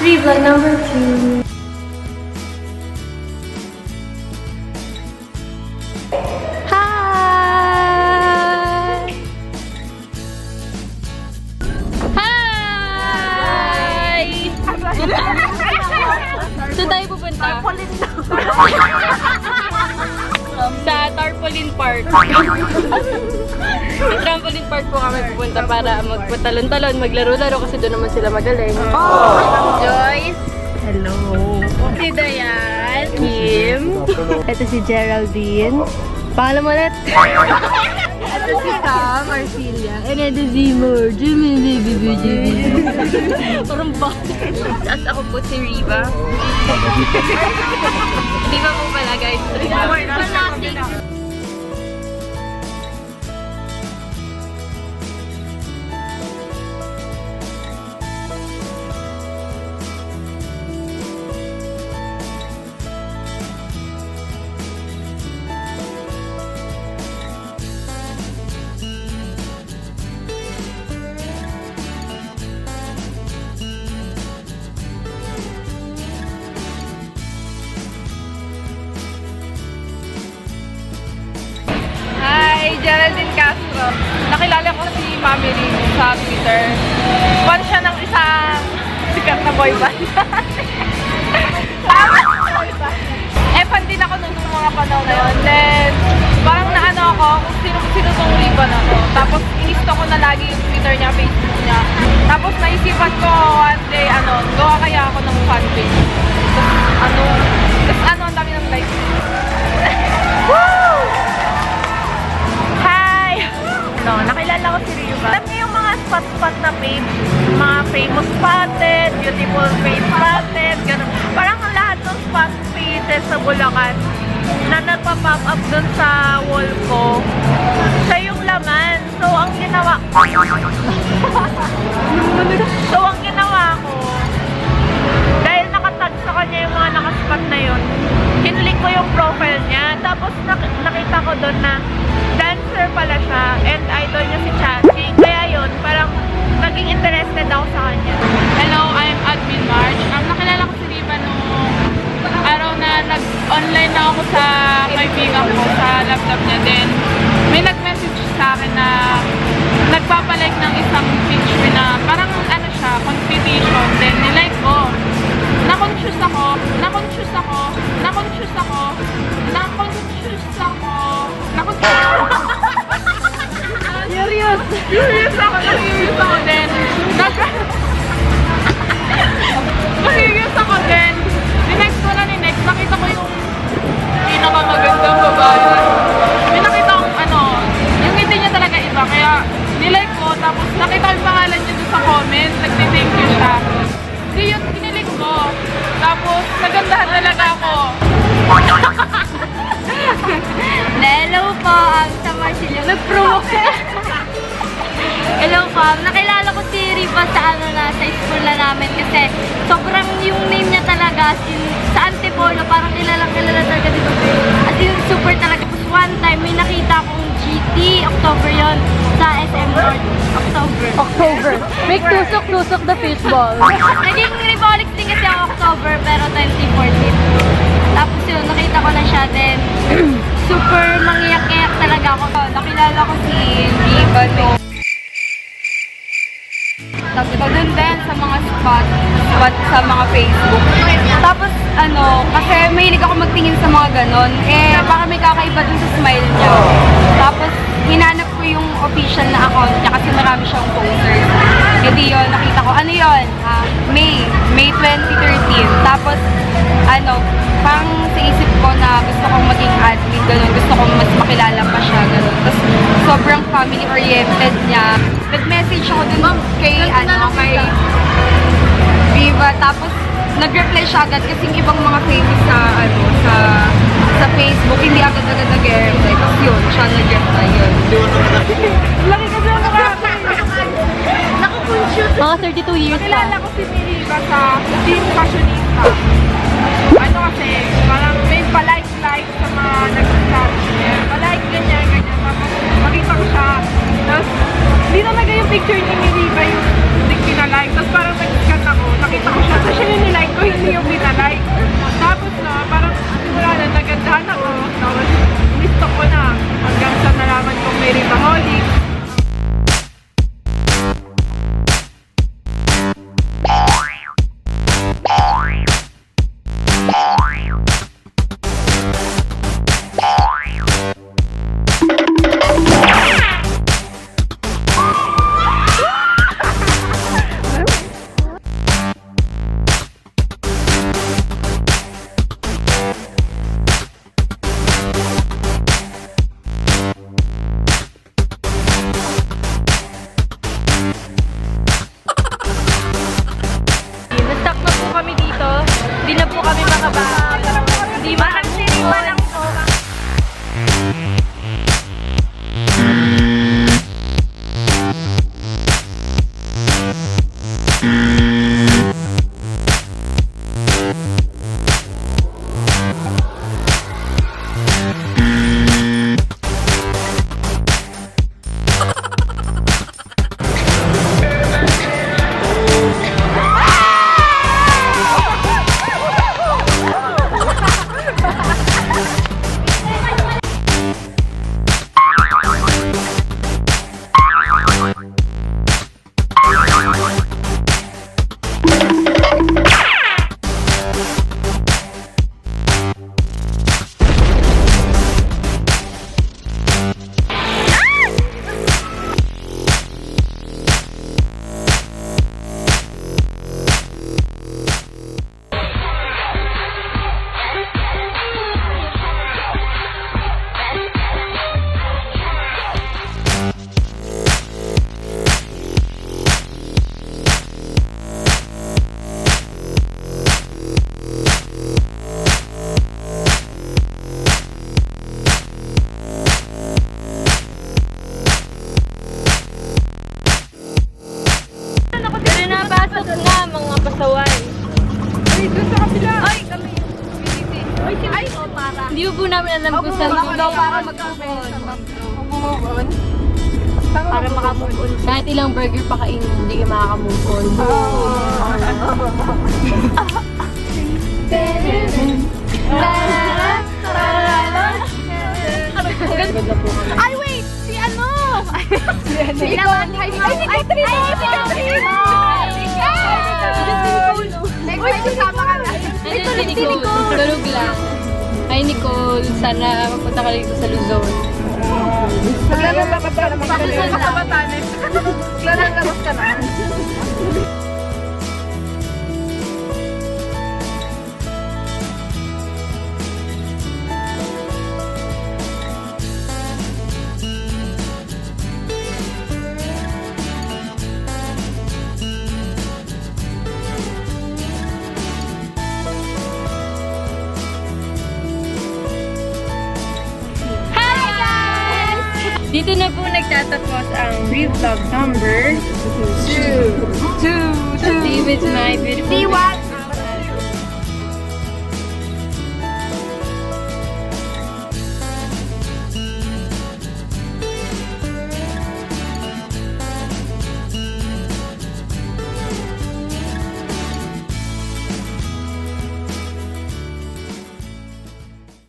Vlog number 2. Hi! Hi! Saan tayo pupunta? Sa Tarpaulin Park. Sa trampoline park po kami pupunta para magpatalon-talon, maglaro-laro kasi doon naman sila magaling. Joyce! Hello! Si Dayan, Kim. Ito si Geraldine. Pangalan mo ulit? Ito si Cam, Marcilia. And ito si Mo. Jimmy. Parang bata. At ako po si Riva. Riva po pala guys. Riva. Hi, Geraldine Castro. Nakilala ko si Mami Rin sa Twitter. Fan siya ng isang sikat na boy band. Fan din ako nung mga panahon na yun. Then, parang naano ako kung sino tong ribbon ako. Tapos, inisto ko na lagi yung Twitter niya, Facebook niya. Tapos, naisipan ko one day, gawa kaya ako ng fanpage. Tapos, ang dami ng likes. Woo! Nakilala ko si Riva. Alam niyo yung mga spot-spot na page, mga famous spotted, beautiful face spotted, gano'n. Parang lahat ng spot pages sa Bulacan na nagpa-pop up dun sa wall ko, siya yung laman. So, ang ginawa ko, dahil nakatag sa kanya yung mga nakaspot na yun, kinlik ko yung profile niya. Tapos, nakita ko dun na dancer pala siya and idol niya si Chachi. Kaya yun, parang naging interested ako sa kanya. Hello, I'm Admin March. Nakilala ko si Riva nung araw na nag-online na ako sa kaibigan ko sa laptop niya. Then, may nag-message sa akin na nagpapalike ng isang picture na parang siya, competition. Then, nilike ko. Na-confuse ako. Curious ako. Then, next ko na ni-next, nakita ko yung pinakamagandang babae. May nakita akong yung hindi niya talaga iba, kaya nilike ko, tapos nakita ko yung pangalan niya doon sa comment, nagti-thank you siya. Hindi yun, kinilig ko. Tapos, nagandahan talaga ako. Hello po, sa Marcilia. Nag-promote. Hello po, nakilala ko si Riva sa sa school na namin kasi sobrang yung name niya talaga sa Antipolo, parang kilala talaga dito. At yung super talaga. Tapos one time, may nakita akong GT, October yon sa SM North. October. Make tusok the fishball. Naging Rivolics din kasi ang October, pero 2014. Tapos yun, nakita ko na siya din. Super mangiyak-iyak talaga ako. Nakilala ko si Riva no. Tapos doon din sa mga spot sa mga Facebook. Tapos kasi mahilig ako magtingin sa mga ganon. Baka may kakaiba dun sa smile niya. Tapos hinanap ko yung official na account niya kasi marami siyang posters. Di yun, nakita ko. Ano yun? May 2013. Tapos parang sa isip ko na gusto kong maging admin, gano'n. Gusto kong mas makilala pa siya, gano'n. Tapos, sobrang family-oriented niya. Nag-message ako dun kay Viva. Tapos, nag-reply siya agad kasi yung ibang mga famous sa Facebook, hindi agad-agad nag-reply. Tapos yun, siya nag-reply yun. Laki kasi ang Naka-conscious. Mga 32 years pa. Nakilala ko si Riva sa Team Fashionista. Kasi parang may palike sa mga nag-sabi niya. Palike ganyan. Tapos makita ko siya. Tapos hindi talaga yung picture ni Riva yung pinalike. Tapos parang nag-scan ako. Nakita ko siya. Tapos siya yung Hindi na po kami makabahan. Hindi parang siripa lang po. Pero napasok na mga pasaway. Ay, doon sa kabila. Ay, kami. Ay, para. Hindi po namin alam kung saan po para mag-move on. Para makamove on. Kahit ilang burger pa kainin, hindi ka makaka-move on. Ay, wait! Si ano? Si Nicole! Ay, si Katrina! Ay, si Katrina! Uy, sasama ka na. Ito si Nicole. Tulog lang. Ay, Nicole, sana mapunta ka dito sa Luzon. Maglalabas ka naman ka Pakusan sa lang. Batanes. Maglalabas ka na. Hi guys! Dito na po nagtatapos ang vlog number 2. See with my beautiful